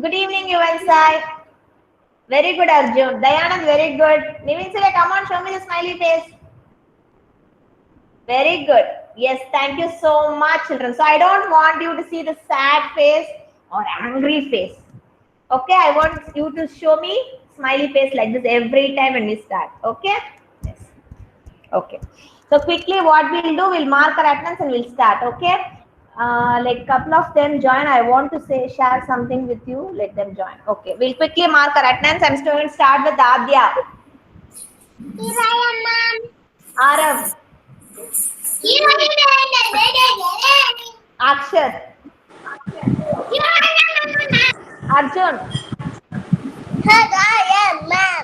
Good evening, Yuvansai. Very good, Arjun. Dayanand, very good. Nivinsile, come on, show me the smiley face. Very good. Yes, thank you so much, children. So I don't want you to see the sad face or angry face. Okay, I want you to show me smiley face like this every time when we start. Okay? Yes. Okay. So quickly, what we'll do, we'll mark our attendance and we'll start. Okay? Like couple of them join. I want to say share something with you. Let them join. Okay. We'll quickly mark our attendance. I'm going to start with Adya, Here I am, ma'am. Arav, Here I am. Akshar, Here I am, ma'am. Arjun. Here I am, ma'am.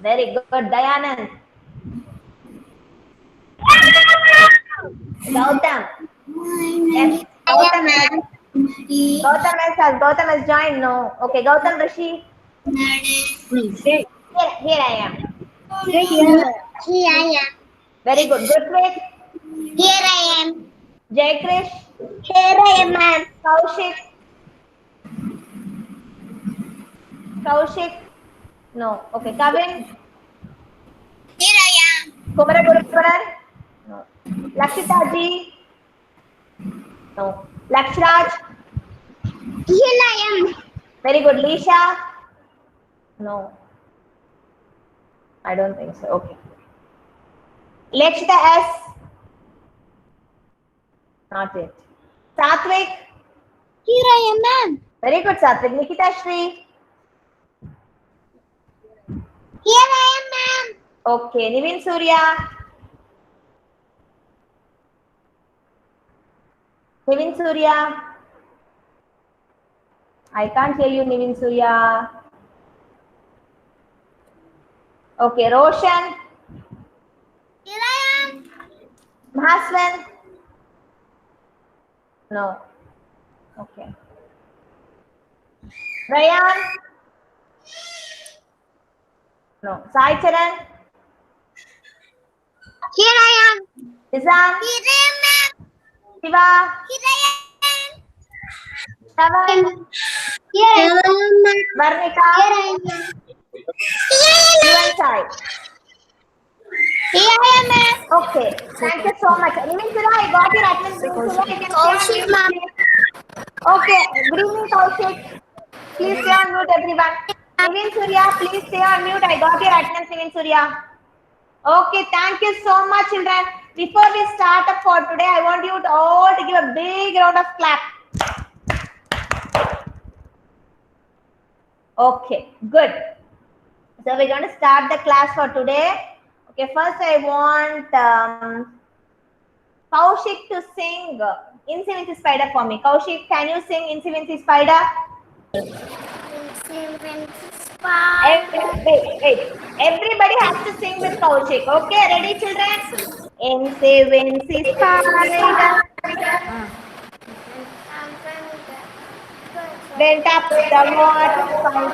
Very good. Dayanand, Gautam. Yes. I am, Gautam has ma'am. Gautam has joined. No. Okay. Gautam Rishi. Here I am. Here I am. Very good. Gurpreet, Here I am. Jayakrish, Here I am, ma'am. Kaushik, Kaushik. No. Okay. Kavin, Here I am. Kumaraguruparan. No. Lakshita ji. No. Lakshraj. Here I am. Very good. Lisha. No. I don't think so. Okay. Lakshita S. Not yet. Satvik. Here I am, ma'am. Very good, Satvik. Nikita Shri. Here I am, ma'am. Okay. Nivin Surya. Nivin Surya. I can't hear you, Nivin Surya. Okay. Roshan. Here I am. Mahaswan. No. Okay. Rayan. No. Sai Charan. Here I am. Nizam. Here I am, ma'am. Shiva. Here I am. Tavan. Here I am, ma'am. Varnika. Here I am. Yuvansai. Here I am, ma'am. Okay. Thank you so much. Nivin Surya, I got your attendance. Nivin Surya, you can stay on Kaushik, mute, ma'am. please. Okay. Good evening, Kaushik. Please stay on mute, everyone. Nivin Surya, please stay on mute. I got your attendance, Nivin Surya. Okay, thank you so much, children. Before we start up for today, I want you all to give a big round of clap. Okay, good. So we're going to start the class for today. Okay, first I want Kaushik to sing Incy Wincy Spider for me. Kaushik, can you sing Incy Wincy Spider? Wait. Everybody has to sing with Kaushik. Okay, ready, children? Incy Wincy Spider went up the waterfall.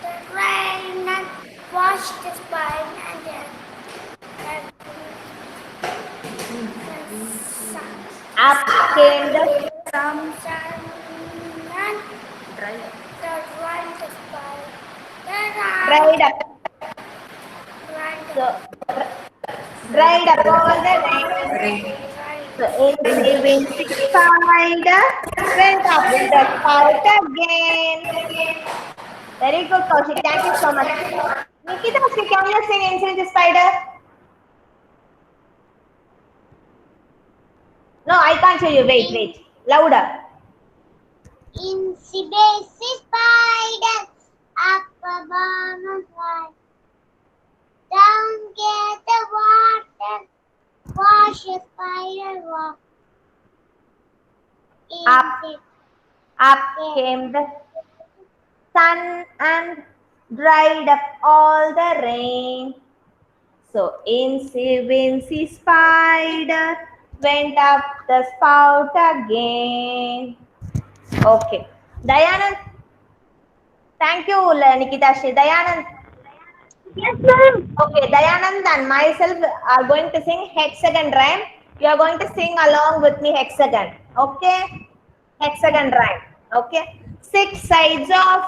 The rain and washed the spine and Up came the sun and dried the spine. dried up. So, dried up all the rain. So Incy Wincy Spider went up the spout again. Very good, Kaushik. Thank you so much. Nikita, can you sing Incy Wincy Spider? No, I can't hear you. Wait. Louder. Incy Wincy Spider up above the sky. Down get the water, wash a spider walk. Up came the sun and dried up all the rain. So Incy Wincy Spider went up the spout again. Okay. Dayanand. Thank you, Nikita Shri. Dayanand. Yes, ma'am. Okay, Dayanand and myself are going to sing hexagon rhyme. You are going to sing along with me hexagon. Okay? hexagon rhyme. Okay. 6 sides of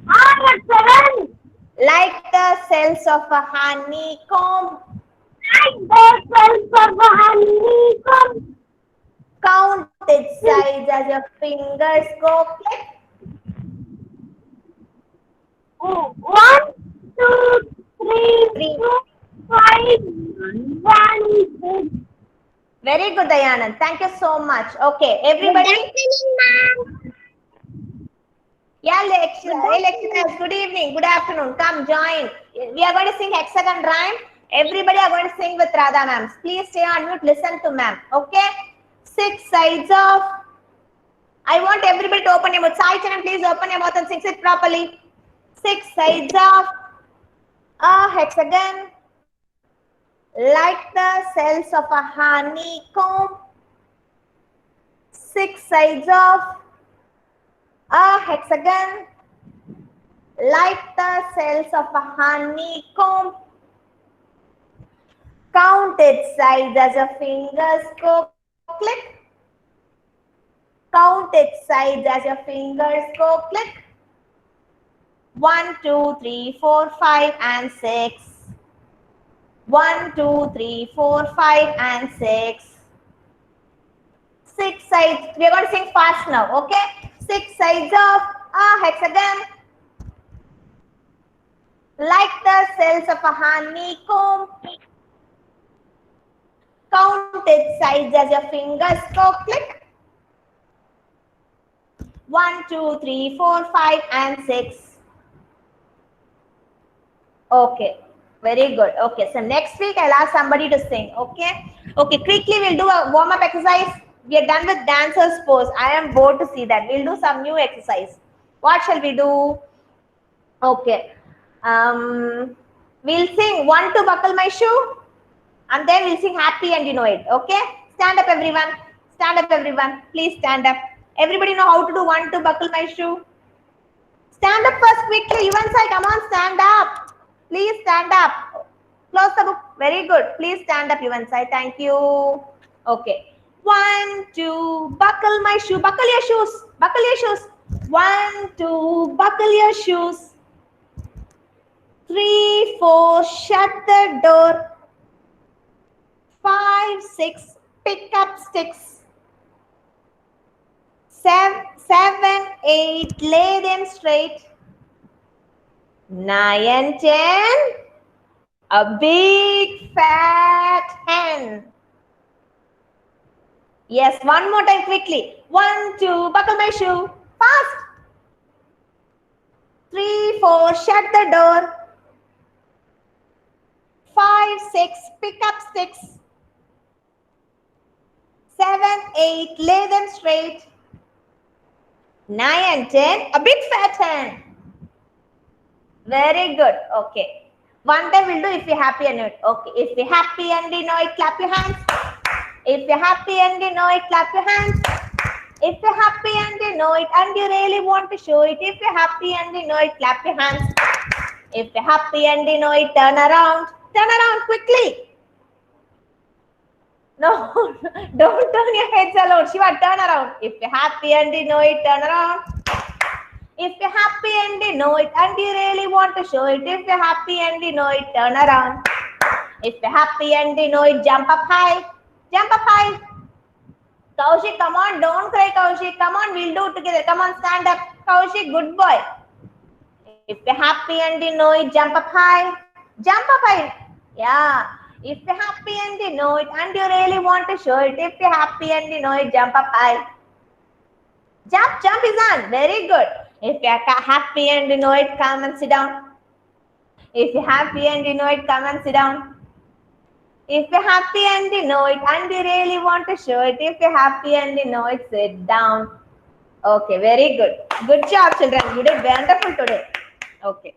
hexagon. like the cells of a honeycomb. Like the cells of a honeycomb. Count its sides as your fingers go click. 1, 2, 3, 3. 4, 5, 1, 6. Very good, Dayanand. Thank you so much. Okay, everybody. Yeah, Lexitas, good evening, good afternoon. Come join. We are going to sing hexagon rhyme. Everybody are going to sing with Radha ma'am. Please stay on mute, listen to ma'am. Okay? 6 sides of. I want everybody to open your mouth. Sai Chanan, please open your mouth and sing it properly. 6 sides of a hexagon like the cells of a honeycomb. 6 sides of a hexagon like the cells of a honeycomb. Count its sides as your fingers go click. Count its sides as your fingers go click. 1, 2, 3, 4, 5, and 6. 1, 2, 3, 4, 5, and 6. 6 sides. We are going to sing fast now, okay? 6 sides of a hexagon like the cells of a honeycomb. Count its sides as your fingers go click. 1, 2, 3, 4, 5, and 6. Okay, very good. Okay, so next week I'll ask somebody to sing. Okay, okay. Quickly, we'll do a warm-up exercise. We are done with dancers pose. I am bored to see that. We'll do some new exercise. What shall we do? Okay. We'll sing 1 to buckle my shoe, and then we'll sing happy and you know it. Okay. Stand up, everyone. Stand up, everyone. Please stand up. Everybody know how to do 1 to buckle my shoe? Stand up first quickly. Even say, come on, stand up. Please stand up. Close the book. Very good. Please stand up, Yuvansai. Thank you. Okay. 1, 2, buckle my shoe. Buckle your shoes. Buckle your shoes. 1, 2, buckle your shoes. 3, 4, shut the door. 5, 6, pick up sticks. 7, 8, lay them straight. 9 and 10, a big fat hen. Yes, one more time quickly. 1, 2, buckle my shoe. Fast. 3, 4, shut the door. 5, 6, pick up sticks. 7, 8, lay them straight. 9 and 10, a big fat hen. Very good. Okay. One time we'll do if you're happy and know it. Okay. If you're happy and you know it, clap your hands. If you're happy and you know it, clap your hands. If you're happy and you know it and you really want to show it. If you're happy and you know it, clap your hands. If you're happy and you know it, turn around. Turn around quickly. No, don't turn your heads alone. Shiva, turn around. If you're happy and you know it, turn around. If you're happy and you know it and you really want to show it. If you're happy and you know it, turn around. If you're happy and you know it, jump up high. Jump up high. Kaushik, come on. Don't cry, Kaushik. Come on, we'll do it together. Come on, stand up. Kaushik, good boy. If you're happy and you know it, jump up high. Jump up high. Yeah. If you're happy and you know it and you really want to show it. If you're happy and you know it, jump up high. Jump, jump is on. Very good. If you're happy and you know it, come and sit down. If you're happy and you know it, come and sit down. If you're happy and you know it and you really want to show it. If you're happy and you know it, sit down. Okay, very good. Good job, children. You did wonderful today. Okay.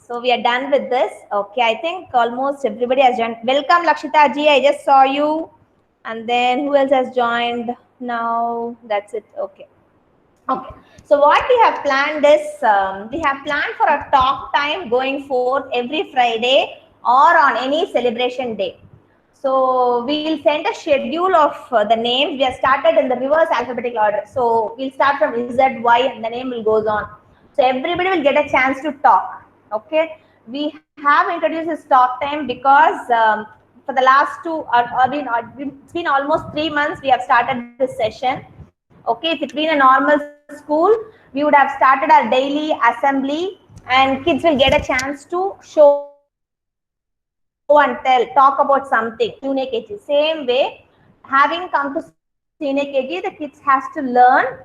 So we are done with this. Okay, I think almost everybody has joined. Welcome, Lakshita ji. I just saw you. And then who else has joined now? That's it. Okay. Okay. So what we have planned is, we have planned for a talk time going forth every Friday or on any celebration day. So we'll send a schedule of the names. We have started in the reverse alphabetical order. So we'll start from Z, Y, and the name will goes on. So everybody will get a chance to talk. Okay. We have introduced this talk time because for the last it's been almost 3 months we have started this session. Okay, if it's been a normal school, we would have started our daily assembly, and kids will get a chance to show and tell, talk about something. Junior KG, same way, having come to senior KG, the kids has to learn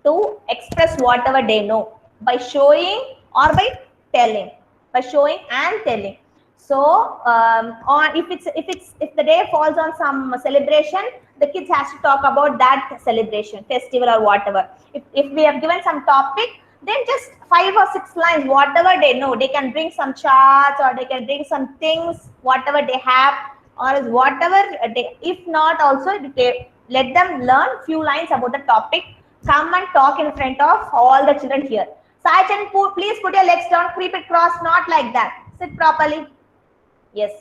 to express whatever they know by showing or by telling, by showing and telling. So on if the day falls on some celebration, the kids has to talk about that celebration, festival or whatever. If we have given some topic, then just 5 or 6 lines, whatever they know. They can bring some charts or they can bring some things, whatever they have, or whatever they, if not also they, let them learn few lines about the topic. Come and talk in front of all the children here. Sachin, please put your legs down, creep it cross, not like that. Sit properly. Yes.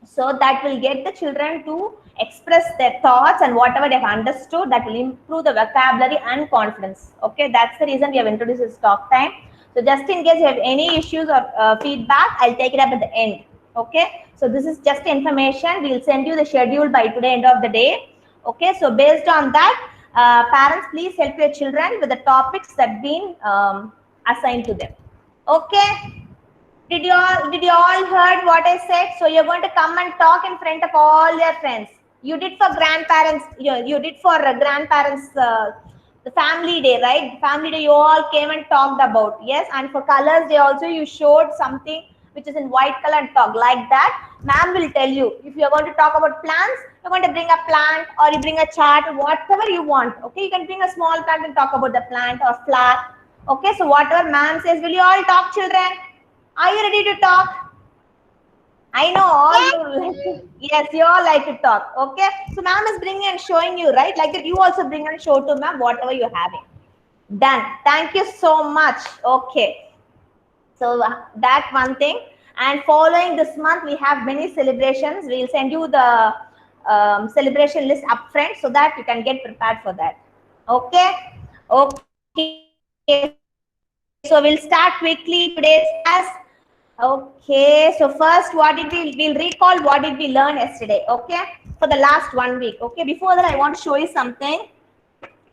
So that will get the children to express their thoughts and whatever they have understood, that will improve the vocabulary and confidence. Okay, that's the reason we have introduced this talk time. So just in case you have any issues or feedback, I'll take it up at the end. Okay, so this is just information. We'll send you the schedule by today end of the day. Okay, so based on that, parents, please help your children with the topics that been assigned to them. Okay. Did you all heard what I said? So you're going to come and talk in front of all your friends. You did for grandparents. You did for grandparents. The family day, right? Family day. You all came and talked about, yes. And for colors day also, you showed something which is in white color and talk like that. Ma'am will tell you if you are going to talk about plants. You're going to bring a plant or you bring a chart, whatever you want. Okay, you can bring a small plant and talk about the plant or flower. Okay, so whatever ma'am says, will you all talk, children? Are you ready to talk? I know all you. Yes, you all like to talk. Okay. So ma'am is bringing and showing you, right? Like that you also bring and show to ma'am whatever you're having. Done. Thank you so much. Okay. So that one thing. And following this month, we have many celebrations. We'll send you the celebration list up front so that you can get prepared for that. Okay. Okay. So we'll start quickly today's class. Okay, so first we'll recall what did we learn yesterday, okay, for the last 1 week. Okay, before that I want to show you something.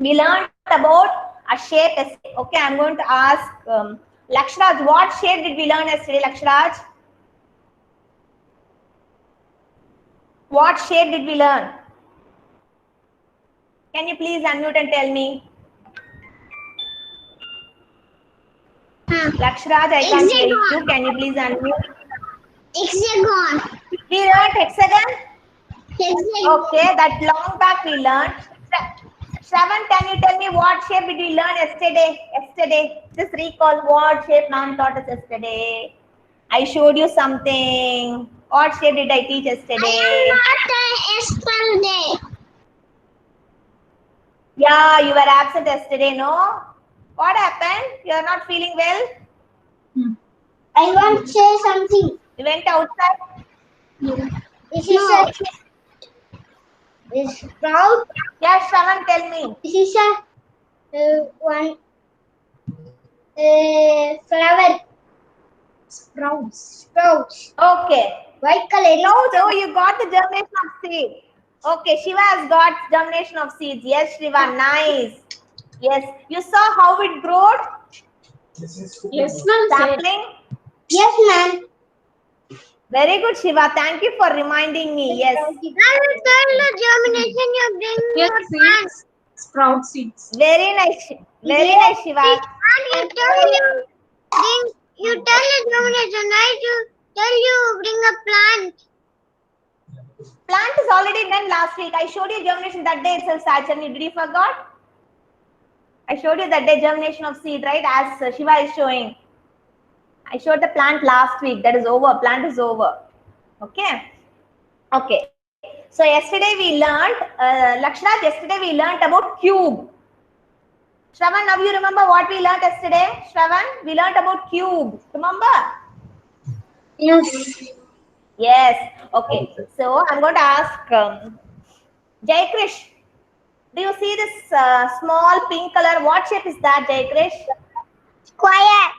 We learned about a shape yesterday. Okay, I'm going to ask Lakshraj, what shape did we learn yesterday, Lakshraj? What shape did we learn? Can you please unmute and tell me? Lakshraj, I can't hear you. Can you please unmute? Hexagon. We learned hexagon. Hexagon. Okay, that long back we learned. Shravan, can you tell me what shape did we learn yesterday? Just recall what shape ma'am taught us yesterday. I showed you something. What shape did I teach yesterday? I am not yesterday. Yeah, you were absent yesterday, no? What happened? You are not feeling well? I want to say something. You went outside? This is a sprout. Yeah, Shravan, tell me. This is a one flower. Sprouts. Okay. White color. No, you got the germination of seed. Okay, Shiva has got germination of seeds. Yes, Shiva, nice. Yes, you saw how it grew? Yes, ma'am. Sapling? Yes, ma'am. Very good, Shiva. Thank you for reminding me. Yes. I will tell the germination you bring Yes, your plants. seeds. Sprout seeds. Very nice. Very nice, Shiva. And you tell the germination, right? You tell you bring a plant. Plant is already done last week. I showed you germination that day itself, Sachin. Did you forgot? I showed you that day germination of seed, right? As Shiva is showing. I showed the plant last week. That is over. Plant is over. Okay. Okay. So yesterday we learned, Lakshraj, yesterday we learned about cube. Shravan, now you remember what we learned yesterday? Shravan, we learned about cube. Remember? Yes. Yes. Okay. So I'm going to ask Jai Krish. Do you see this small pink color? What shape is that, Jai Krish? Square.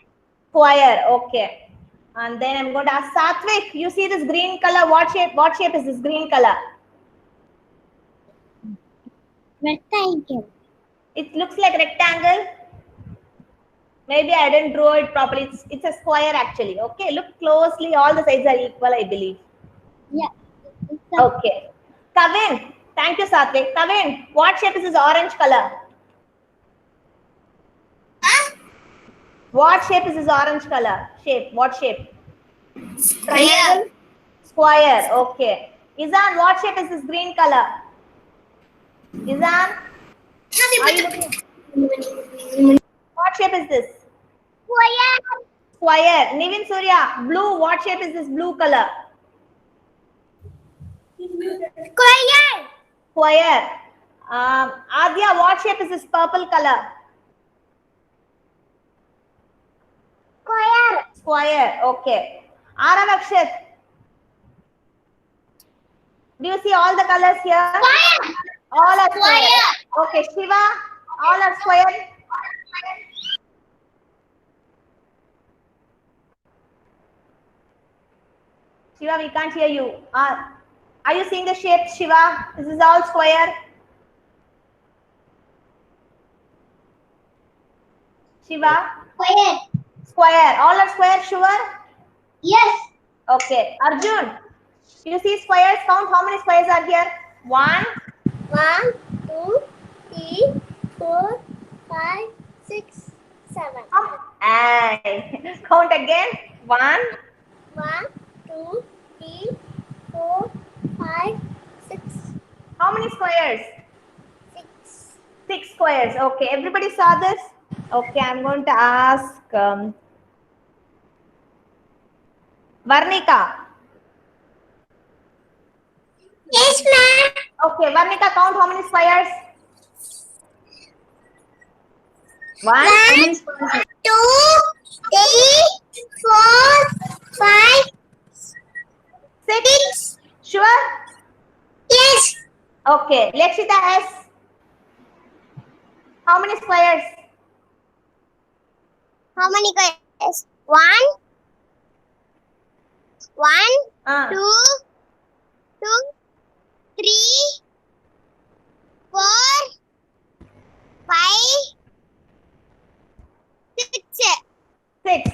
Square. Okay. And then I'm going to ask Satvik. You see this green color? What shape? What shape is this green color? Rectangle. It looks like rectangle. Maybe I didn't draw it properly. It's a square actually. Okay. Look closely. All the sides are equal, I believe. Yeah. Okay. Kavin. Thank you, Satvik. Kavin, what shape is this orange color? What shape is this orange color? Shape. What shape? Triangle? Square. Okay. Izan, what shape is this green color? Izan, are you looking? What shape is this? Square. Square. Nivin Surya, blue. What shape is this blue color? Square. Square. Adya, what shape is this purple color? Square. Square. Okay. Arav Akshat, do you see all the colors here? Square. All are square. Square. Okay, Shiva, all are square. Shiva, we can't hear you. Are you seeing the shapes, Shiva? This is all square. Shiva, Square. square. All are square, sure? Yes. Okay. Arjun, you see squares? Count how many squares are here. 1, 1, 2, 3, 4, 5, 6, 7. and count again. 1, 1, 2, 3, 4, 5, 6, how many squares? 6. 6 squares. Okay, everybody saw this? Okay, I'm going to ask Varnika. Yes, ma'am. Okay, Varnika, count how many squares? 1, 1, 2, 3, 4, 5, 6. Sure? yes. Okay, Lakshita S. How many squares? How many guys? 1, 2, 2, 3, 4, 5, 6.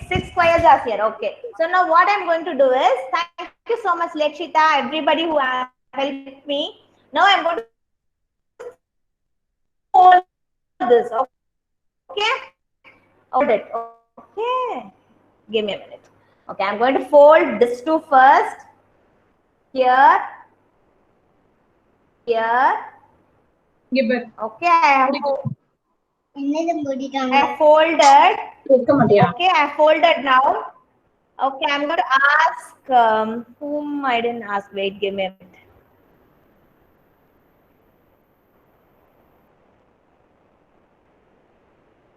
6 squares are here. Okay. So now what I'm going to do is, thank you so much, Lakshita, everybody who has helped me. Now I'm going to fold this. Okay. Hold it. Okay. Give me a minute. Okay, I'm going to fold this two first. Here. Here. Give it. Okay, I have folded. Yeah. Okay, I folded now. Okay, I'm going to ask whom I didn't ask. Wait, give me a minute.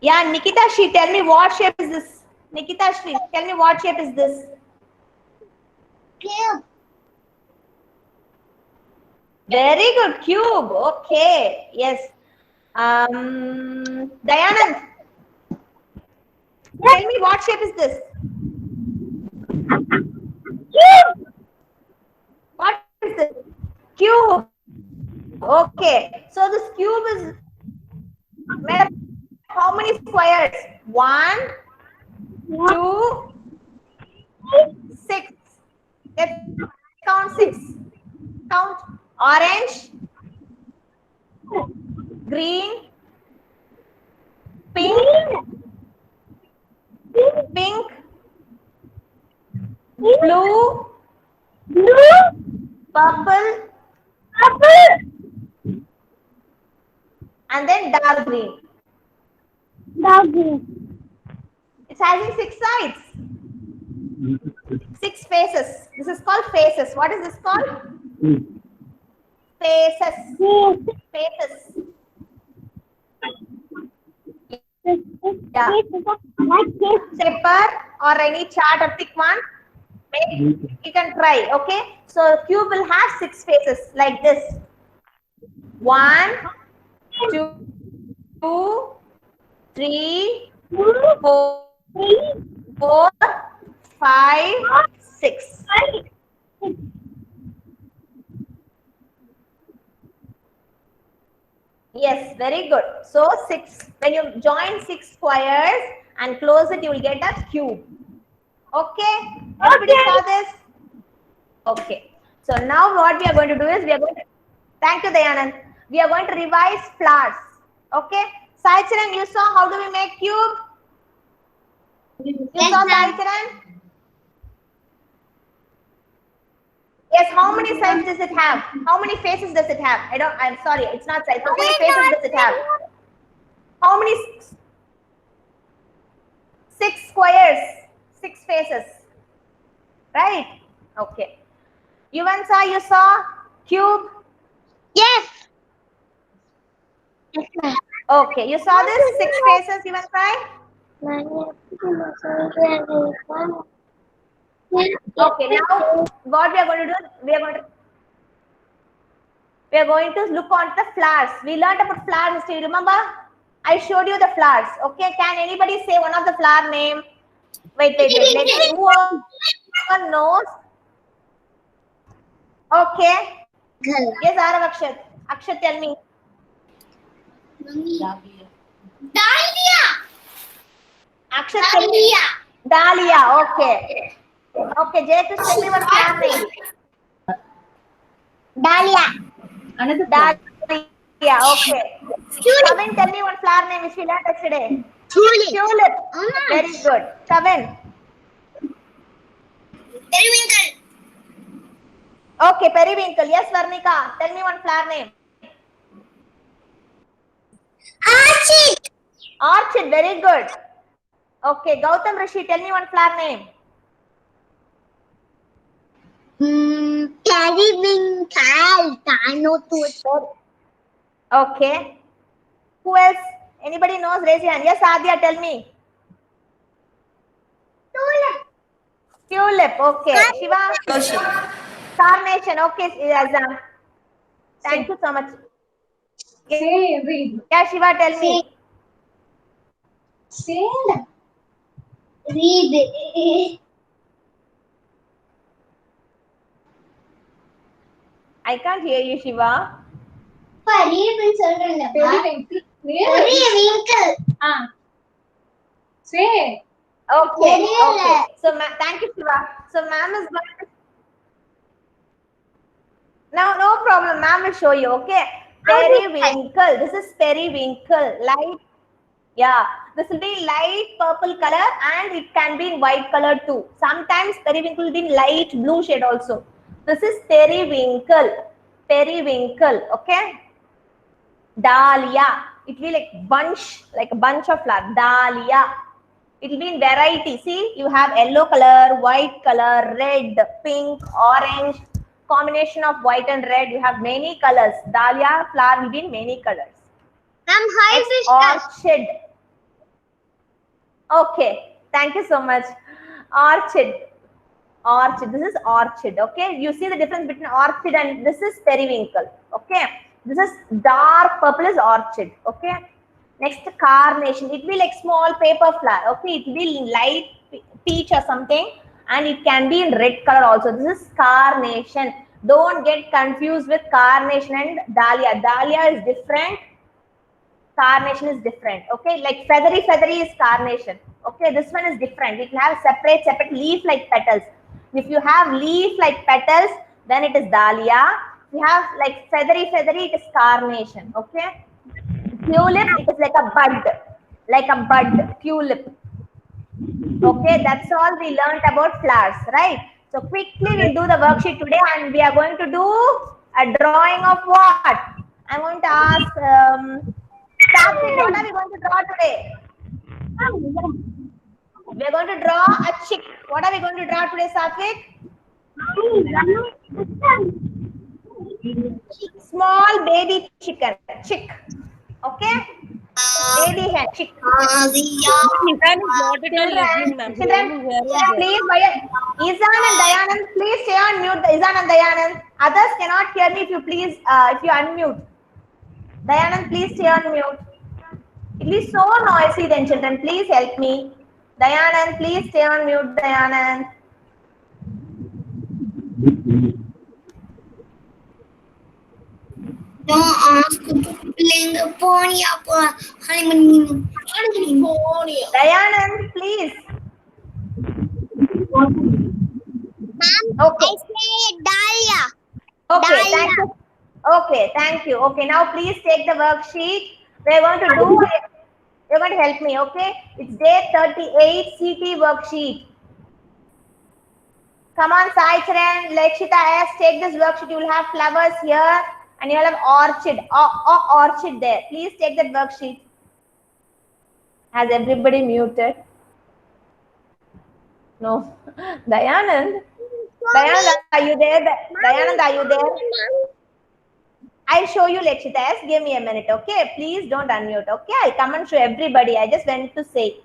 Yeah, Nikita Shri, tell me what shape is this? Nikita Shri, tell me what shape is this? Cube. Very good, cube. Okay, yes. Dayanand, tell me what shape is this? Cube. What is this? Cube. Okay, so this cube is made of how many squares? 1, 2, 6. Let's count 6. Count orange, green, pink, blue, purple, and then dark green. It's having 6 sides, 6 faces. This is called faces. What is this called? Faces. Faces. Yeah. Paper or any chart or pick one. Make You can try. Okay. So cube will have 6 faces like this. 1, 2, 3, 4, 5, 6. Yes, very good. So 6. When you join 6 squares and close it, you will get a cube. Okay. Everybody saw this? Okay. So now what we are going to do is we are going to. Thank you, Dayanand. We are going to revise flowers. Okay. Sai Charan, you saw how do we make cube? You saw Sai Charan? Yes, how many sides does it have? How many faces does it have? I'm sorry, it's not sides. How many faces does it have? How many? 6 squares, 6 faces. Right? Okay. Yuvansa, you saw cube? Yes. Okay, you saw this 6 faces, Yuvansa? Okay, now what we are going to do, we are going to look on the flowers. We learned about flowers. Do you remember? I showed you the flowers. Okay, can anybody say one of the flower name? Wait. Let me. Who knows? Okay. Yes, Arav Akshat. Akshat, tell me. Dahlia. Akshat, tell me. Dahlia. Okay. Okay, Jayakrish, tell me one flower name. Dahlia. Another Dahlia. Okay. Kavin, tell me one flower name which we learned yesterday. Tulip. Tulip. Very good. Kavin. Periwinkle. Okay, periwinkle. Yes, Varnika. Tell me one flower name. Orchid. Orchid. Very good. Okay, Gautam Rishi. Tell me one flower name. Periwinkle. Okay. Who else? Anybody knows? Raise your hand. Yes, Adya. Tell me. Tulip. Tulip. Okay. Shiva. Carnation. Okay, Azam. Thank you so much. Say, read. Yeah, Shiva. Tell me. Say. Read. I can't hear you, Shiva. Periwinkle. Say. Okay. Okay. So, thank you, Shiva. So, ma'am is going to. No problem. Ma'am will show you. Okay. Periwinkle. This is periwinkle. Light. Yeah. This will be light purple color and it can be in white color too. Sometimes periwinkle will be in light blue shade also. This is periwinkle. Periwinkle. Okay. Dahlia. It will be like a bunch of flowers. Dahlia. It will be in variety. See, you have yellow color, white color, red, pink, orange. Combination of white and red. You have many colors. Dahlia flower will be in many colors. Next, orchid. Okay. Thank you so much. Orchid. Orchid. This is orchid. Okay. You see the difference between orchid and this is periwinkle. Okay. This is dark purple is orchid. Okay. Next, carnation. It will be like small paper flower. Okay. It will be light peach or something. And it can be in red color also. This is carnation. Don't get confused with carnation and dahlia. Dahlia is different. Carnation is different. Okay. Like feathery is carnation. Okay. This one is different. It will have separate leaf like petals. If you have leaf like petals, then it is dahlia. If you have like feathery, it is carnation. Okay. Tulip, it is like a bud, tulip. Okay, that's all we learned about flowers, right? So quickly we'll do the worksheet today and we are going to do a drawing of what? I'm going to ask Satvik, what are we going to draw today? We are going to draw a chick. What are we going to draw today, Satvik? Small baby chicken, chick. Okay? Lady hand. Isan is not at all listening, ma'am. Children, please, Izan and Dayanand, please stay on mute. Izan and Dayanand. Others cannot hear me if you please, if you unmute. Dayanand, please stay on mute. It is so noisy then, children. Please help me. Dayanand, please stay on mute, Dayanand. Don't ask to playing a pony up honeymoon. Dayanand, please. Ma'am, Okay. I say Dahlia. Okay, Dahlia. thank you. Okay, thank you. Okay, now please take the worksheet. We're going to do, you're going to help me, okay? It's day 38 CT worksheet. Come on, Sai Charan, Lakshita S, take this worksheet. You will have flowers here and you will have orchid, orchid there. Please take that worksheet. Has everybody muted? No. Dayanand? Dayanand, are you there? Dayanand, are you there? I'll show you, Lakshita S. Give me a minute, okay? Please don't unmute, okay? I'll come and show everybody. I just went to say.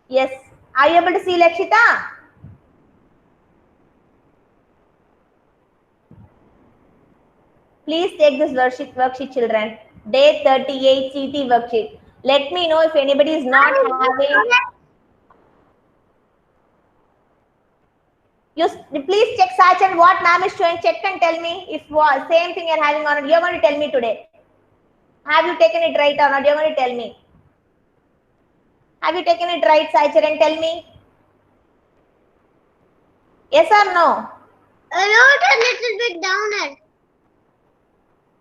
Yes. Are you able to see, Lakshita? Please take this worksheet, children. Day 38 CT worksheet. Let me know if anybody is not having. You please check search and what ma'am is showing. Check and tell me if same thing you're having or not. You're going to tell me today. Have you taken it right or not? You're going to tell me. Have you taken it right, Saichar, and tell me? Yes or no? I wrote a little bit down it.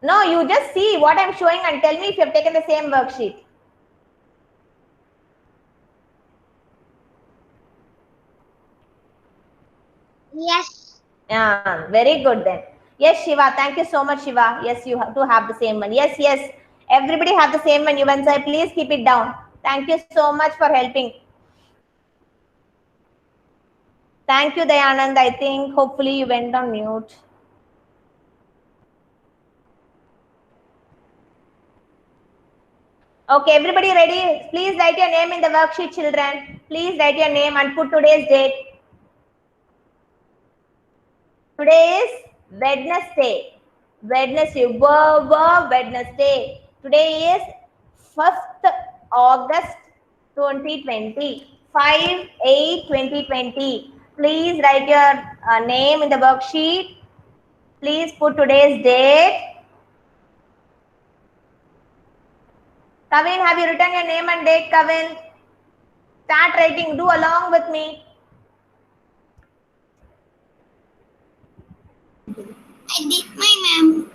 No, you just see what I'm showing and tell me if you have taken the same worksheet. Yes. Yeah, very good then. Yes, Shiva. Thank you so much, Shiva. Yes, you do have the same one. Yes, yes. Everybody have the same one. Yuvansai, please keep it down. Thank you so much for helping. Thank you, Dayanand. I think hopefully you went on mute. Okay, everybody ready? Please write your name in the worksheet, children. Please write your name and put today's date. Today is Wednesday. Wednesday. Today is 1st August 2020. 5/8/2020. Please write your name in the worksheet. Please put today's date. Kavin, have you written your name and date, Kavin? Start writing. Do along with me. I did my ma'am.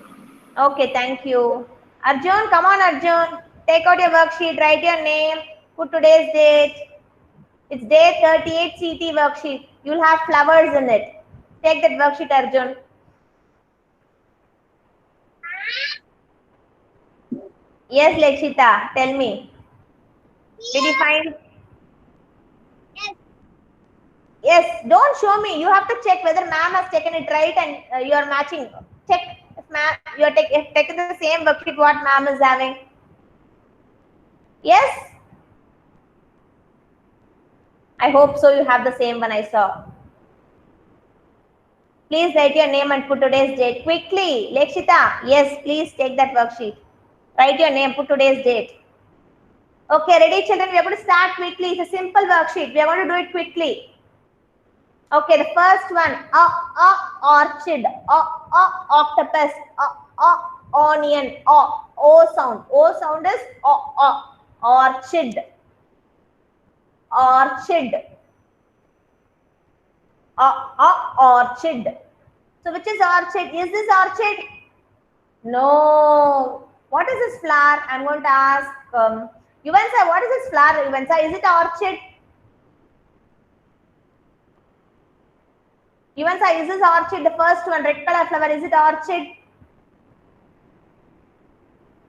Okay, thank you. Arjun, come on, Arjun. Take out your worksheet, write your name, put today's date. It's day 38 CT worksheet. You'll have flowers in it. Take that worksheet, Arjun. Yes, Lakshita, tell me. Did you find? Yes. Yes, don't show me. You have to check whether ma'am has taken it right and you are matching. Check if ma'am you are taking the same worksheet what ma'am is having. Yes? I hope so. You have the same one I saw. Please write your name and put today's date. Quickly, Lakshita. Yes, please take that worksheet. Write your name, put today's date. Okay, ready, children? We are going to start quickly. It's a simple worksheet. We are going to do it quickly. Okay, the first one, orchid, octopus, onion, O sound. O sound is orchid, orchid, orchid. So which is orchid? Is this orchid? No. What is this flower? I'm going to ask Yuvansa, what is this flower, Yuvansa? Is it orchid? Yuvansa, is this orchid? The first one, red color flower, is it orchid?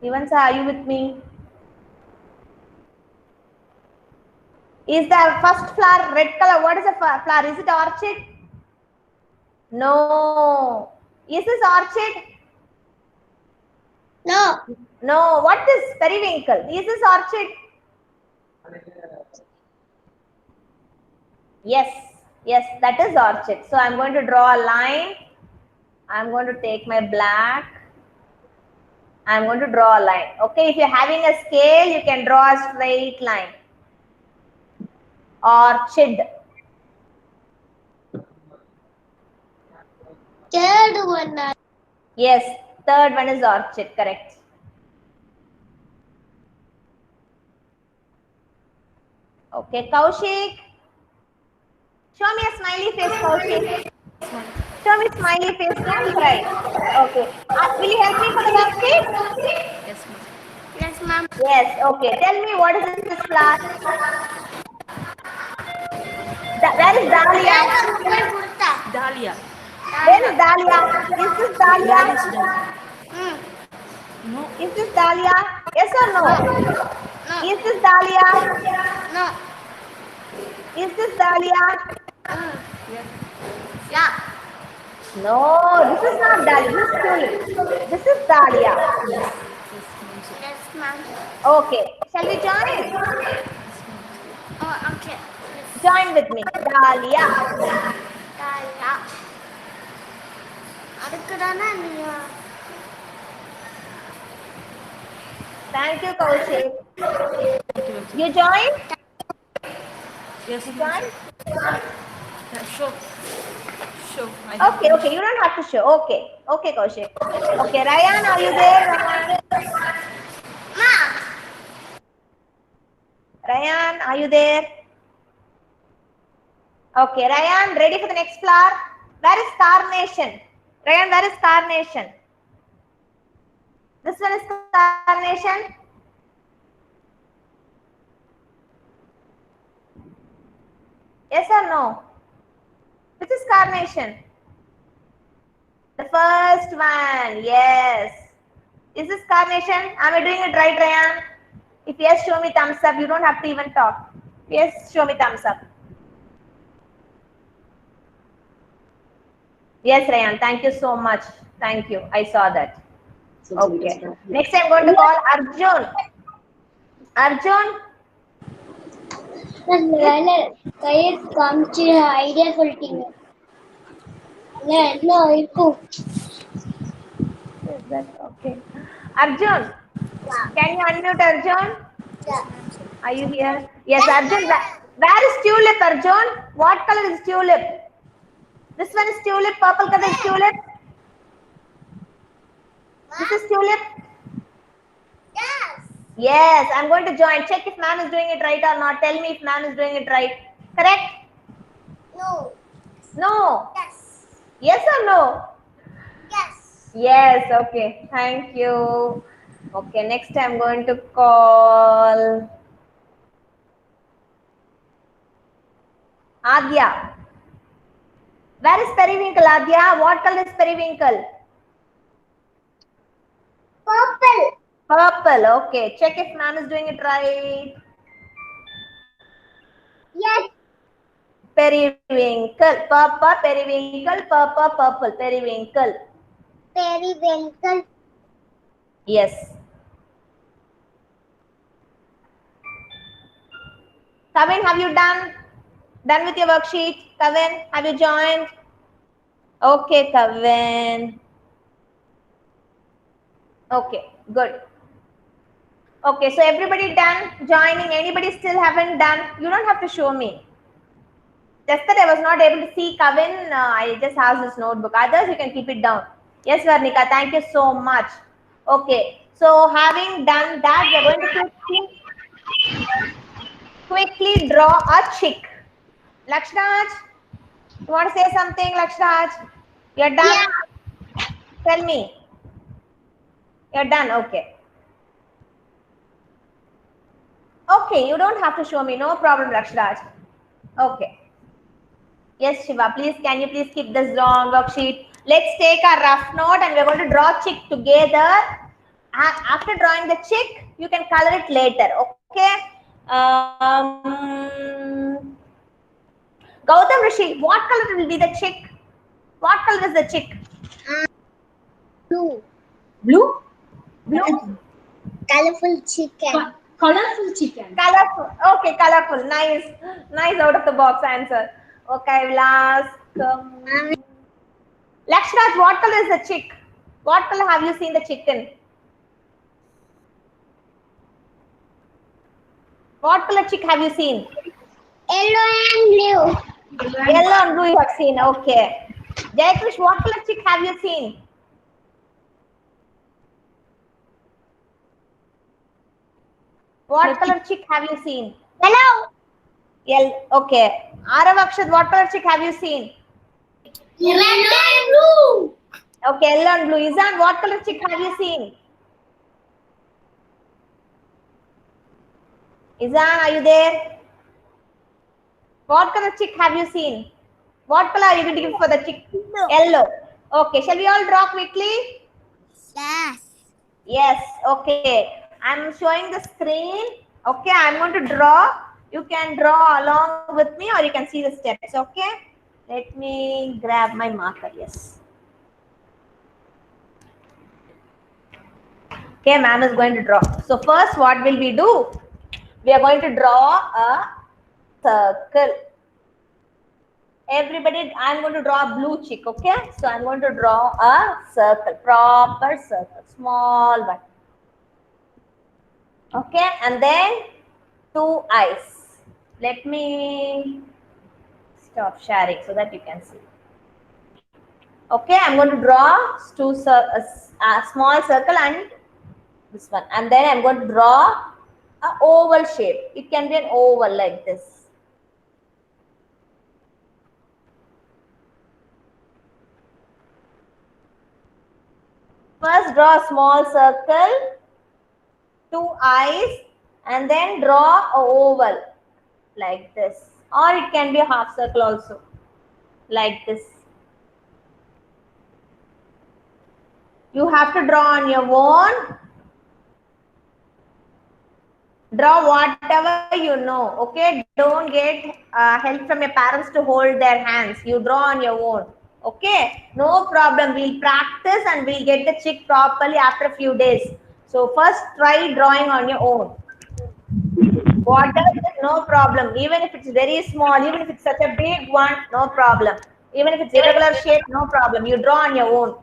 Yuvansa, are you with me? Is the first flower red color? What is the flower? Is it orchid? No. Is this orchid? No. No, what is periwinkle? Is this orchid? Yes, yes, that is orchid. So I'm going to draw a line. I'm going to take my black. I'm going to draw a line. Okay, if you're having a scale, you can draw a straight line. Orchid. Third one. Yes, third one is orchid, correct. Okay, Kaushik. Show me a smiley face, Kaushik. Show me smiley face, don't cry. Okay. Will you help me for the worksheet? Yes, ma'am. Yes, ma'am. Yes, okay. Tell me what is this flower? Where is Dahlia? Dahlia. Where is Dahlia? Is this Dahlia? Where is Dahlia? No. Is this Dahlia? Yes or no? No. Is this Dahlia? No. Is this Dahlia? Yeah. No, this is not Dahlia. This is tulip. This is Dahlia. Yes, ma'am. Okay. Shall we join? Oh, okay. Join with me. Dahlia. Dahlia. அடுக்குதானே இல்லையா? Thank you, Kaushik. You join? Yes, You ma'am. join? Yeah, show. Show. Okay, okay. You don't have to show. Okay. Okay, Kaushik. Okay, Ryan, are you there? Ma. Ryan, are you there? Okay, Ryan, ready for the next flower? Where is carnation? Ryan, where is carnation? This one is carnation. Yes or no? Which is carnation? The first one, yes. Is this carnation? Am I doing it right, Ryan? If yes, show me thumbs up. You don't have to even talk. Yes, show me thumbs up. Yes, Ryan. Thank you so much. Thank you. I saw that. Okay. Next, I'm going to call Arjun. Arjun. வேலை கையை காமிச்சு idea சொல்லிட்டீங்க என்ன இருக்கும் Okay. Arjun. Can you unmute Arjun? Are you here? Yes, Arjun. Where is tulip, Arjun? What color is tulip? This one is tulip. Purple color is tulip. This is tulip. Yes. Yes, I'm going to join. Check if ma'am is doing it right or not. Tell me if ma'am is doing it right. Correct? No. No. Yes. Yes or no? Yes. Yes, okay. Thank you. Okay, next I'm going to call Adya. Where is periwinkle, Adya? What color is periwinkle? Purple. Purple. Okay. Check if ma'am is doing it right. Yes. Periwinkle. Purple, periwinkle, purple, purple, periwinkle. Periwinkle. Yes. Kavin, have you done with your worksheet? Kavin, have you joined? Okay, Kavin. Okay, good. Okay, so everybody done joining. Anybody still haven't done? You don't have to show me. Just that I was not able to see Kavin. I just asked his notebook. Others, you can keep it down. Yes, Varnika, thank you so much. Okay, so having done that, we are going to quickly draw a chick. Lakshraj, you want to say something, Lakshraj? You're done? Yeah. Tell me. You're done, okay. Okay, you don't have to show me. No problem, Lakshraj. Okay. Yes, Shiva, please, can you please keep this long worksheet? Let's take a rough note and we're going to draw chick together. After drawing the chick, you can color it later, okay? Gautam Rishi, what color will be the chick? What color is the chick? Blue. Blue? Blue. Colorful chicken. Colorful chicken. Colorful. Okay, colorful. Nice. Nice out of the box answer. Okay, I will ask. Lakshraj, what color is the chick? What color have you seen the chicken? What color chick have you seen? Yellow and blue. Yellow and blue you have seen. Okay. Jayakrish, what color chick have you seen? What color chick have you seen? Yellow. Yellow. Okay. Aravakshad, what color chick have you seen? Yellow and blue. Okay, yellow and blue. Izan, what color chick have you seen? Izan, are you there? What color chick have you seen? What color are you going to give for the chick? Yellow. Okay, shall we all draw quickly? Yes. Yes, okay. I'm showing the screen. Okay, I'm going to draw. You can draw along with me or you can see the steps. Okay, let me grab my marker. Yes. Okay, ma'am is going to draw. So first, what will we do? We are going to draw a circle. Everybody, I'm going to draw a blue chick. Okay, so I'm going to draw a circle, proper circle, small one. Okay, and then 2 eyes. Let me stop sharing so that you can see. Okay, I'm going to draw a small circle and this one, and then I'm going to draw a oval shape. It can be an oval like this. First, draw a small circle, 2 eyes, and then draw a oval like this, or it can be a half circle also like this. You have to draw on your own. Draw whatever you know. Okay, don't get help from your parents to hold their hands. You draw on your own. Okay, no problem. We'll practice and we'll get the chick properly after a few days. So first try drawing on your own. Whatever, no problem. Even if it's very small, even if it's such a big one, no problem. Even if it's irregular shape, no problem. You draw on your own.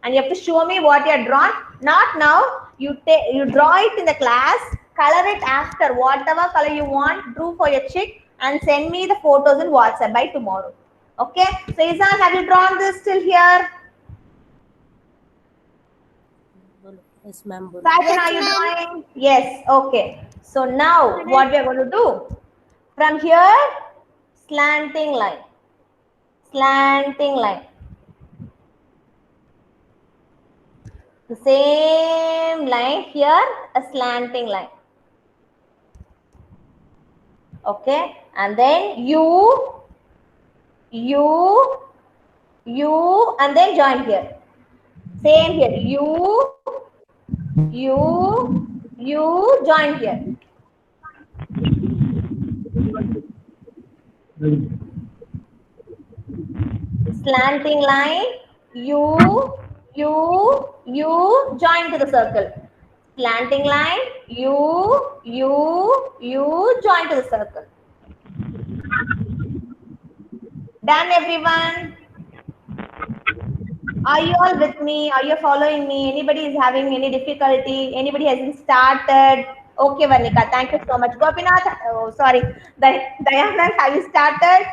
And you have to show me what you have drawn. Not now. You draw it in the class, color it after. Whatever color you want, draw for your chick and send me the photos in WhatsApp by tomorrow. Okay? So Izan, have you drawn this till here? Yes, ma'am. Sachin, are you drawing? Yes. Okay. So now what we are going to do? From here, slanting line. Slanting line. The same line here, a slanting line. Okay. And then you, and then join here. Same here. You, join here. Slanting line, you, join to the circle. Slanting line, you, join to the circle. Done, everyone? Are you all with me? Are you following me? Anybody is having any difficulty? Anybody hasn't started? Okay, Varnika, thank you so much. Gopinath, oh, sorry. Diana, have you started?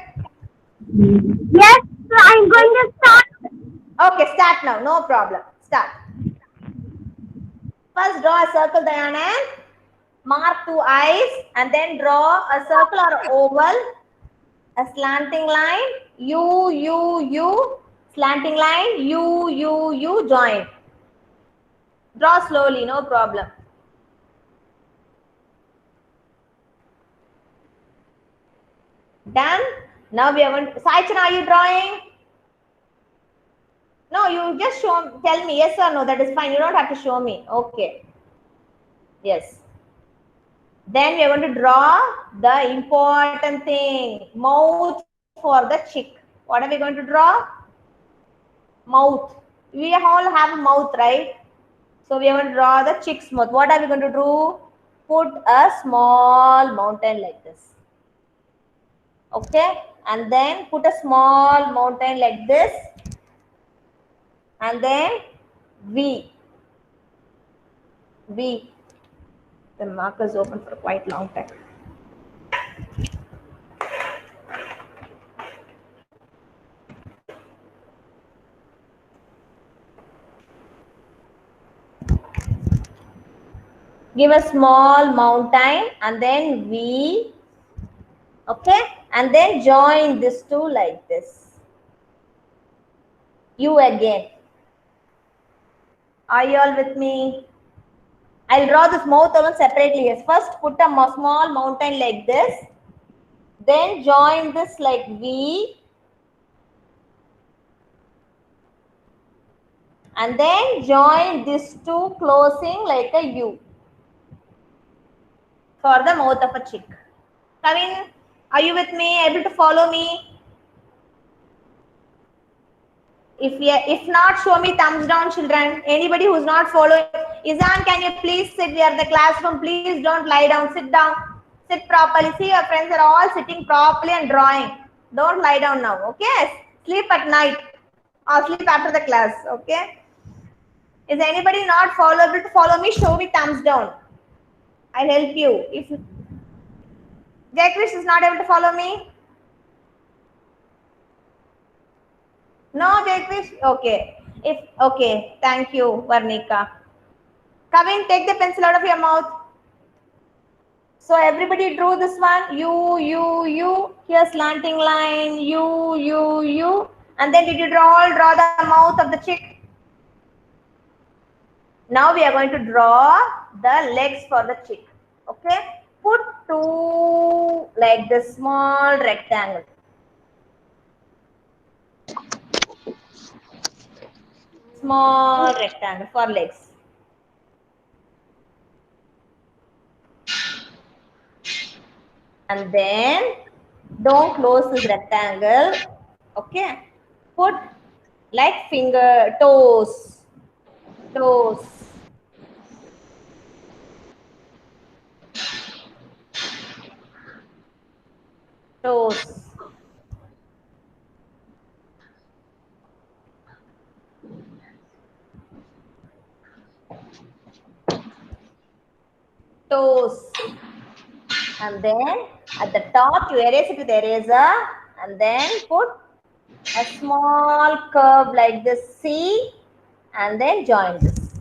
Yes, I'm going to start. Okay, start now. No problem. Start. First, draw a circle, Diana. Mark 2 eyes and then draw a circle or oval. A slanting line. You. Slanting line. You. Join. Draw slowly. No problem. Done. Now we are going to... Saichana, are you drawing? No, you just tell me yes or no. That is fine. You don't have to show me. Okay. Yes. Then we are going to draw the important thing. Mouth for the chick. What are we going to draw? Mouth. We all have mouth, right? So we are going to draw the chick's mouth. What are we going to do? Put a small mountain like this. Okay, and then put a small mountain like this, and then V. V. The marker is open for a quite long time. Give a small mountain and then V. Okay, and then join this two like this. U again. Are you all with me? I'll draw this mouth alone separately. Yes. First, put a small mountain like this. Then join this like V. And then join these two closing like a U for the mouth of a chick. Kavin, are you with me? Able to follow me? If not, show me thumbs down, children. Anybody who's not following, Izan, can you please sit? We are in the classroom. Please don't lie down. Sit down. Sit properly. See, your friends are all sitting properly and drawing. Don't lie down now. Okay? Sleep at night or sleep after the class. Okay? Is anybody not able to follow me? Show me thumbs down. I'll help you. If Jayakrish is not able to follow me, no, Jayakrish. Okay. If okay, thank you, Varnika. Kavin, take the pencil out of your mouth. So everybody drew this one. U. Here slanting line. U. And then did you draw the mouth of the chick? Now we are going to draw the legs for the chick. Okay. Put two like this small rectangle. Small rectangle for legs. And then don't close this rectangle. Okay. Put like toes. Toes. Toes. Toes. And then at the top you erase it with eraser and then put a small curve like this C and then join this.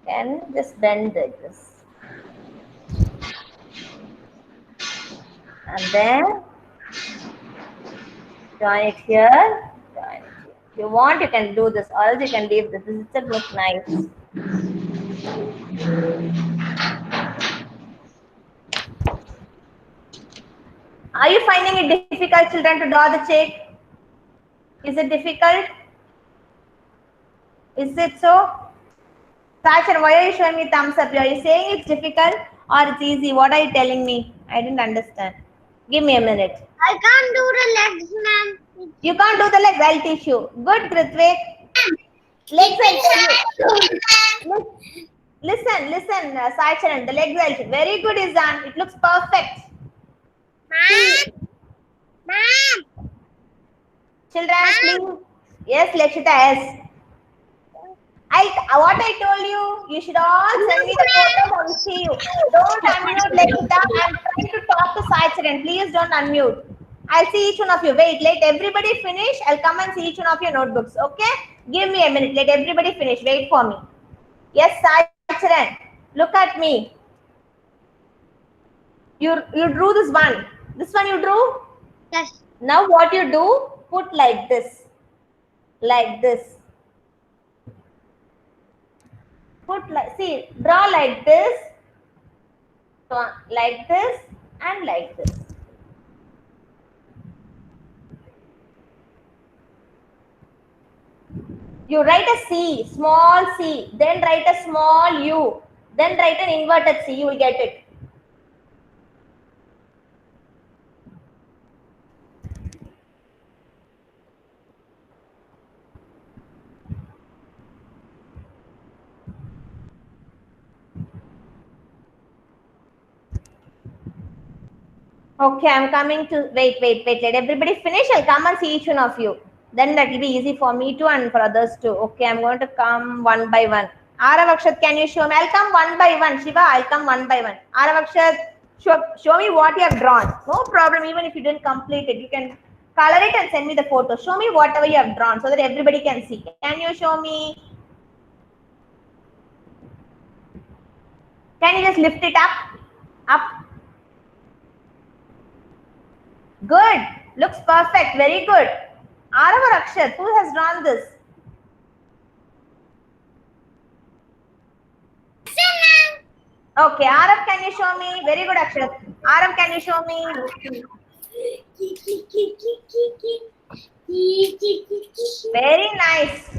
And just bend like this. And then join it here. Join it here. If you want, you can do this, or else you can leave this. This itself looks nice. Are you finding it difficult, children, to draw the chick? Is it difficult? Is it so? Sachin, why are you showing me thumbs up? Are you saying it's difficult or it's easy? What are you telling me? I didn't understand. Give me a minute. I can't do the legs, ma'am. You can't do the legs. I'll teach you. Good, Kritvik. Legs I'll tell you. Listen, Sachin. The legs I'll tell you. Very good, Izan. It looks perfect. Ma'am. Children, please. Yes, Lakshita, yes. What I told you, you should all send me the photos. I will see you. Don't unmute, Lakshita. I'm trying to talk to Sachin. Please don't unmute. I'll see each one of you. Wait, let everybody finish. I'll come and see each one of your notebooks. Okay? Give me a minute. Let everybody finish. Wait for me. Yes, Sachin. Look at me. You drew this one. This one you drew? Yes. Now what you do? Put like this. Like this. Put like, see, draw like this, like this, and like this. You write a C, small c, then write a small u, then write an inverted C, you will get it. Okay, I'm coming to wait. Let everybody finish. I'll come and see each one of you. Then that will be easy for me too and for others too. Okay, I'm going to come one by one. Aravakshat, can you show me? I'll come one by one. Shiva, I'll come one by one. Aravakshat, show me what you have drawn. No problem, even if you didn't complete it. You can color it and send me the photo. Show me whatever you have drawn so that everybody can see. Can you show me? Can you just lift it up? Up. Good. Looks perfect. Very good. Arav or Akshat, who has drawn this? Okay, Arav, can you show me? Very good, Akshat. Arav, can you show me? Very nice.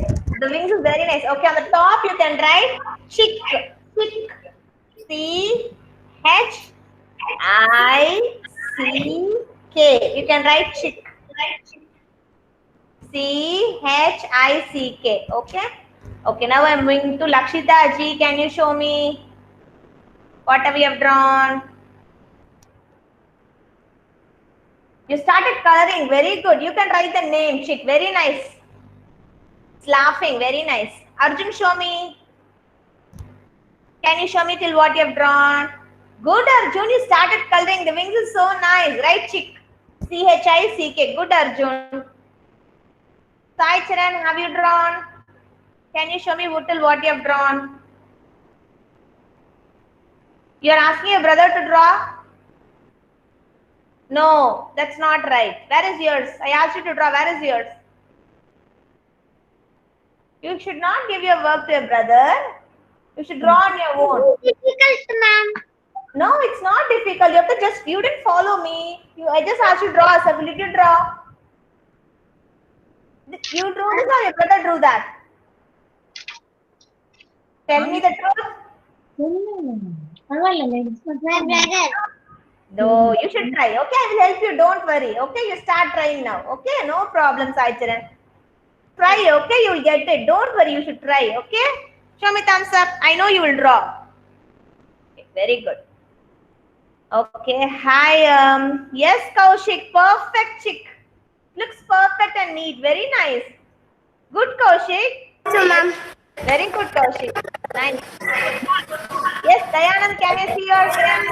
The wings is very nice. Okay, on the top you can write chick. Chick. C-H-I-C-K. You can write chick. C-H-I-C-K. Okay. Okay, now I'm moving to Lakshita ji. Can you show me what have you have drawn? You started coloring. Very good. You can write the name, chick. Very nice. It's laughing. Very nice. Arjun, show me. Can you show me till what you have drawn? Good, Arjun. You started coloring. The wings is so nice. Right, chick. C-H-I-C-K. Good, Arjun. Sai Charan, have you drawn? Can you show me till what you have drawn? You are asking your brother to draw? No, that's not right. Where is yours? I asked you to draw. Where is yours? You should not give your work to your brother. You should draw on your own. Difficult, ma'am. No, it's not difficult. You have to just, you didn't follow me. I just asked you to draw. So will you draw? You drew this or your brother drew that? Tell me the truth. My brother. No, you should try. Okay, I will help you. Don't worry. Okay, you start trying now. Okay, no problem, Sai Charan. Try, okay, you will get it. Don't worry, you should try. Okay, show me thumbs up. I know you will draw. Okay, very good. Okay, hi. Yes, Kaushik, perfect chick. Looks perfect and neat. Very nice. Good, Kaushik. So, ma'am. Very good, Kaushik. Nice. Yes, Dayanand, can I see your friend?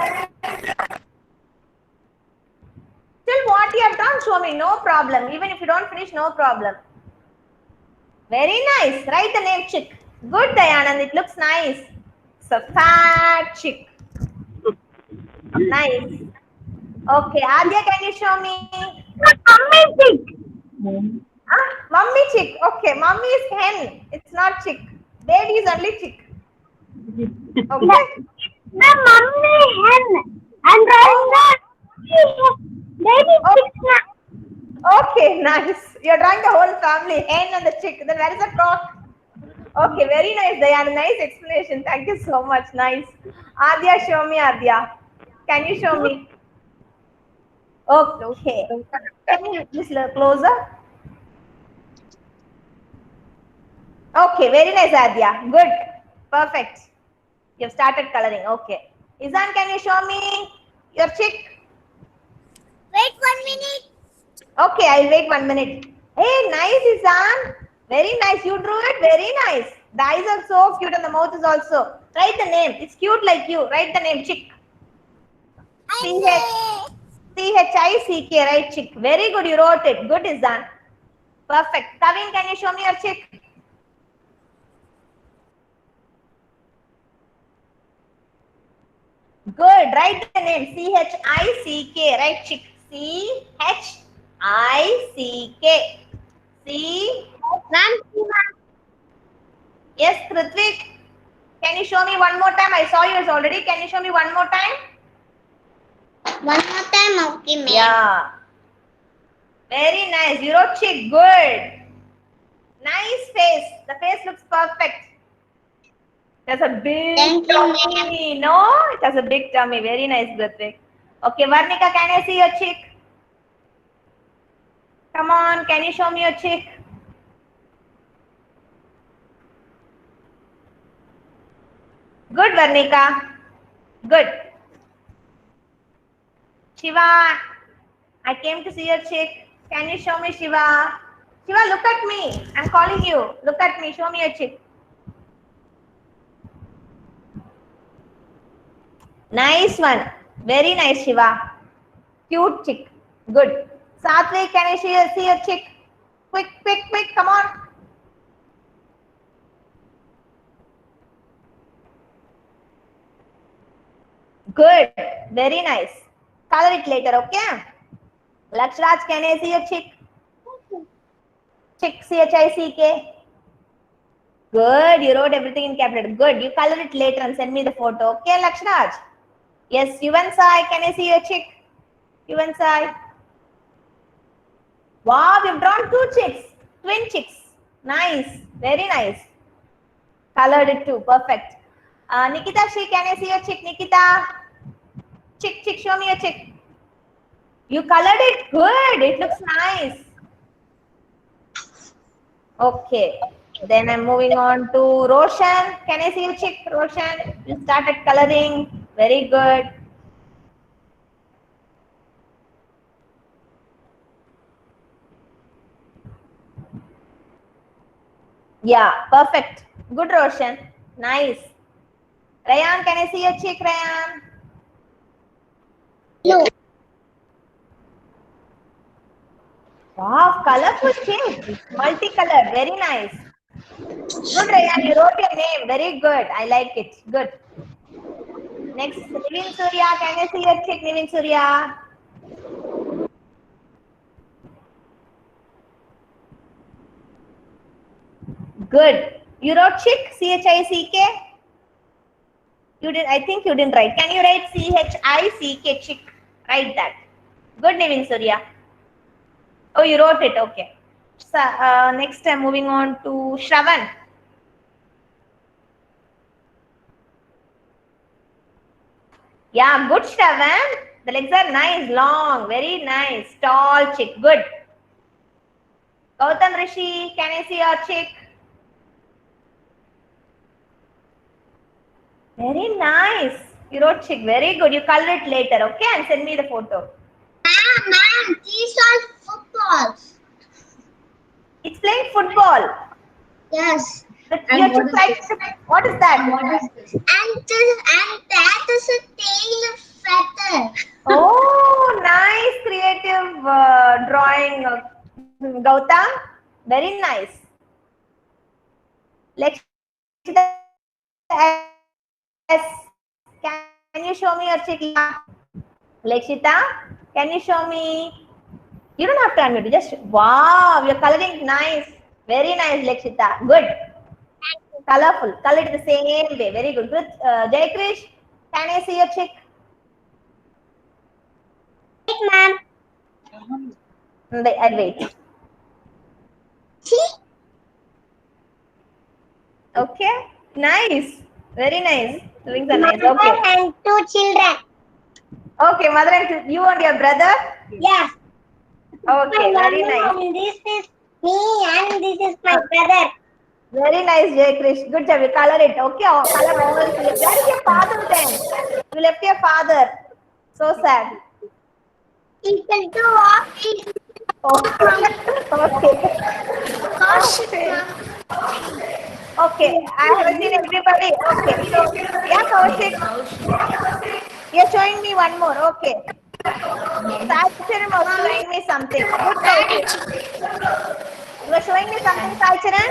Still what you have done, show me. No problem. Even if you don't finish, no problem. Very nice. Write the name chick. Good, Dayanand. It looks nice. It's a fat chick. Nice. Okay, Adya, can you show me? Mummy chick. Mummy chick. Okay, mummy is hen. It's not chick. Baby is only chick. Okay. The mummy hen. And the baby chick. Okay, nice. You're drawing the whole family, hen and the chick. Then where is the cock? Okay, very nice, Dayan. Nice explanation. Thank you so much. Nice. Adya, show me, Adya. Can you show me? Okay. Can you just look closer? Okay, very nice, Adya. Good. Perfect. You've started coloring. Okay. Izan, can you show me your chick? Wait 1 minute. Okay, I'll wait 1 minute. Hey, nice, Izan. Very nice. You drew it. Very nice. The eyes are so cute and the mouth is also. Write the name. It's cute like you. Write the name, chick. C-H-I-C-K, right, chick. Very good. You wrote it. Good, Izan. Perfect. Kavin, can you show me your chick? Good. Write the name. C-H-I-C-K, right, chick. C-H-I-C-K. C. Ma'am. Yes, Kritvik. Can you show me one more time? I saw yours already. Can you show me one more time? One more time, okay, ma'am. Yeah. Very nice. You wrote chick. Good. Nice face. The face looks perfect. It has a big Thank you, ma'am. tummy. No, it has a big tummy. Very nice, Kritvik. Okay, Varnika, can I see your chick? Come on, can you show me your chick? Good, Varnika. Good. Shiva, I came to see your chick. Can you show me Shiva? Shiva, look at me. I'm calling you. Look at me. Show me your chick. Nice one. Very nice, Shiva. Cute chick. Good. Satvik, can I see your chick? Quick, quick, quick. Come on. Good. Very nice. Color it later, okay? Lakshraj, can I see your chick? Chick, C-H-I-C-K. Good. You wrote everything in capital. Good. You color it later and send me the photo. Okay, Lakshraj? Yes, Yuvan Sai, can I see your chick? Yuvan Sai. Wow, you've drawn two chicks. Twin chicks. Nice. Very nice. Colored it too. Perfect. Nikita Shri, can I see your chick? Nikita. Chick, show me your chick. You colored it good. It looks nice. Okay. Then I'm moving on to Roshan. Can I see your chick, Roshan? You started coloring. Very good. Yeah, perfect. Good, Roshan. Nice. Rayan, can I see your chick, Rayan? No. Wow, colorful chick. Multicolored. Very nice. Good, Rayan. You wrote your name. Very good. I like it. Good. Next, Nivin Surya. Can I see your chick, Nivin Surya? Good. You wrote chick, C-H-I-C-K? You did. I think you didn't write. Can you write C-H-I-C-K, chick? Write that. Good, Nivin Surya. Oh, you wrote it. Okay. So, next, I'm moving on to Shravan. Yeah, good, Shravan. The legs are nice, long, very nice, tall chick. Good. Gautam Rishi, can I see your chick? Very nice. You wrote chick. Very good. You color it later, okay? And send me the photo. Ma'am, these are footballs. It's playing football. Yes. Your chick likes to, what is that? What is this? And that is a tail feather. Oh, nice creative drawing, Gautam. Very nice. Lakshita S. Can you show me your chick? Lakshita, can you show me? You don't have to unmute. Just wow, you're coloring nice. Very nice, Lakshita. Good. Colorful. Color it the same way. Very good. Good. Jay Krish, can I see your chick? Ma'am. I'll wait. See? Okay. Nice. Very nice. Doing so nice. Okay. Mother and two children. Okay, mother and you and your brother? Yes. Okay, My very mother nice. and this is me and this is my brother. Very nice, Jay Krish. Good job. You color it. Okay. Oh, color all. Where is your father then? You left your father. So sad. Equal to what? Okay. Okay. Kaushik. Okay. I have seen everybody. Okay. So, yeah, Kaushik. You're showing me one more. Okay. Saicharan was showing me something. Good, Kaushik. You are showing me something, Saicharan?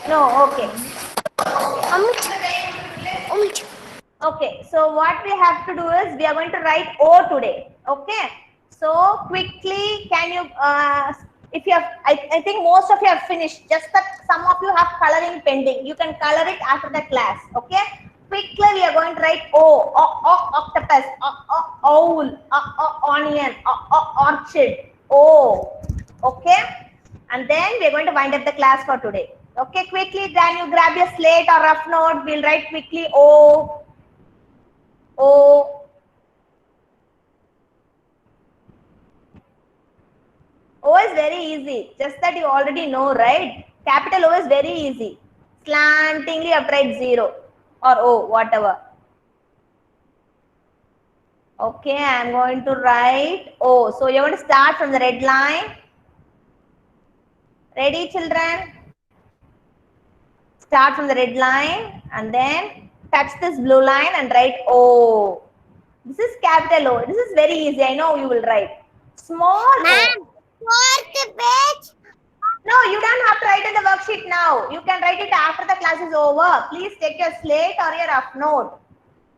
No. Okay. Okay, so what we have to do is we are going to write O today. Okay, so quickly, can you, if you have, I think most of you have finished, just that some of you have coloring pending. You can color it after the class. Okay, quickly we are going to write O, octopus, owl, onion, orchid, O. Okay, and then we are going to wind up the class for today. Okay, quickly, then you grab your slate or rough note. We'll write quickly O. O. O is very easy. Just that you already know, right? Capital O is very easy. Slantingly you have to write 0 or O, whatever. Okay, I'm going to write O. So you're going to start from the red line. Ready, children? Start from the red line and then touch this blue line and write O. This is capital O. This is very easy. I know you will write. Small Ma'am, O. fourth page. No, you don't have to write in the worksheet now. You can write it after the class is over. Please take your slate or your rough note.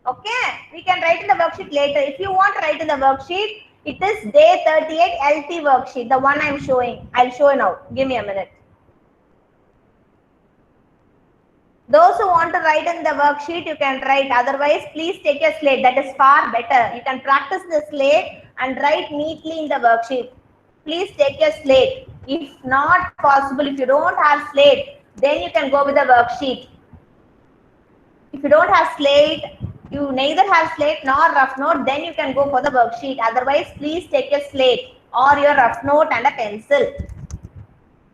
Okay, we can write in the worksheet later. If you want to write in the worksheet, it is day 38 LT worksheet, the one I'm showing. I'll show you now. Give me a minute. Those who want to write in the worksheet, you can write. Otherwise, please take your slate. That is far better. You can practice the slate and write neatly in the worksheet. Please take your slate. If not possible, if you don't have slate, then you can go with the worksheet. If you don't have slate, you neither have slate nor rough note, then you can go for the worksheet. Otherwise, please take your slate or your rough note and a pencil.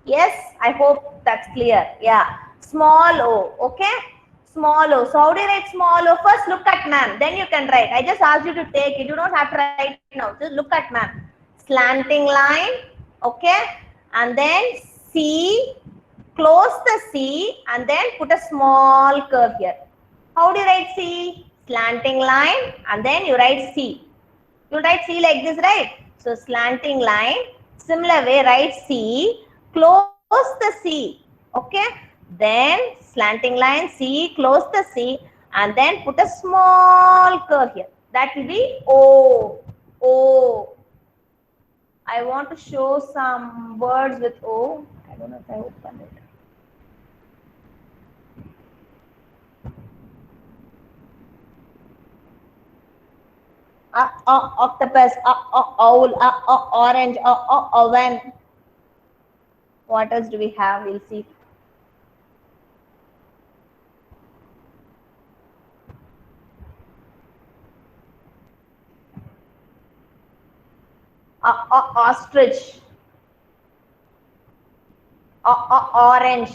Yes, I hope that's clear. Yeah. Small O, okay? Small O. So how do you write small O? First look at ma'am, then you can write. I just asked you to take it. You don't have to write now. Just look at ma'am. Slanting line, okay? And then C, close the C and then put a small curve here. How do you write C? Slanting line and then you write C. You write C like this, right? So slanting line, similar way, write C, close the C, okay? Then slanting line, C, close the C and then put a small curve here. That will be O, O. I want to show some words with O. I don't know if I opened it. Octopus, owl, orange, oven. What else do we have? We'll see. Ostrich, orange,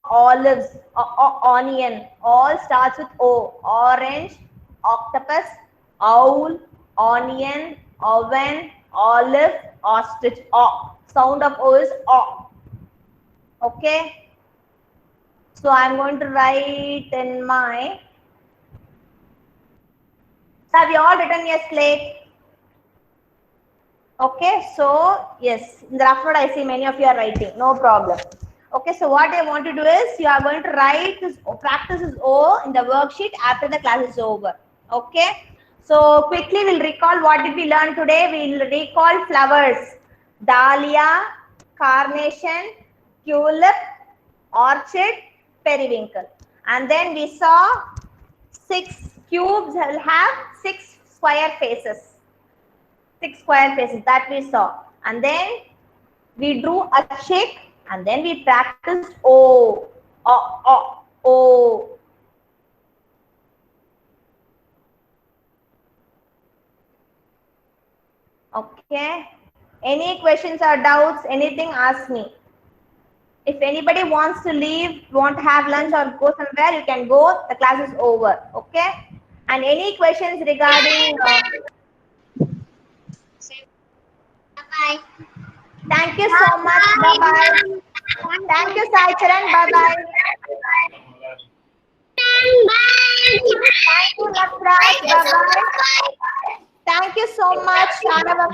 olives, onion. All starts with O. Orange, octopus, owl, onion, oven, olive, ostrich. O. Sound of O is O. Okay. So I'm going to write in my. So have you all written your slate? Okay. So yes, in the rough note I see many of you are writing. No problem. Okay, so what I want to do is you are going to write this practice is O in the worksheet after the class is over. Okay, so quickly we'll recall what did we learn today. We'll recall flowers: dahlia, carnation, tulip, orchid, periwinkle. And then we saw 6 cubes will have 6 square faces. 6 square faces that we saw. And then we drew a chick. And then we practiced O, O. Okay. Any questions or doubts? Anything? Ask me. If anybody wants to leave, want to have lunch or go somewhere, you can go. The class is over. Okay. And any questions regarding? Bye. Thank you so much. Bye bye. Thank you, Sai Charan. Bye bye. Thank you, Natraj. Bye bye. Thank you so much, Shana.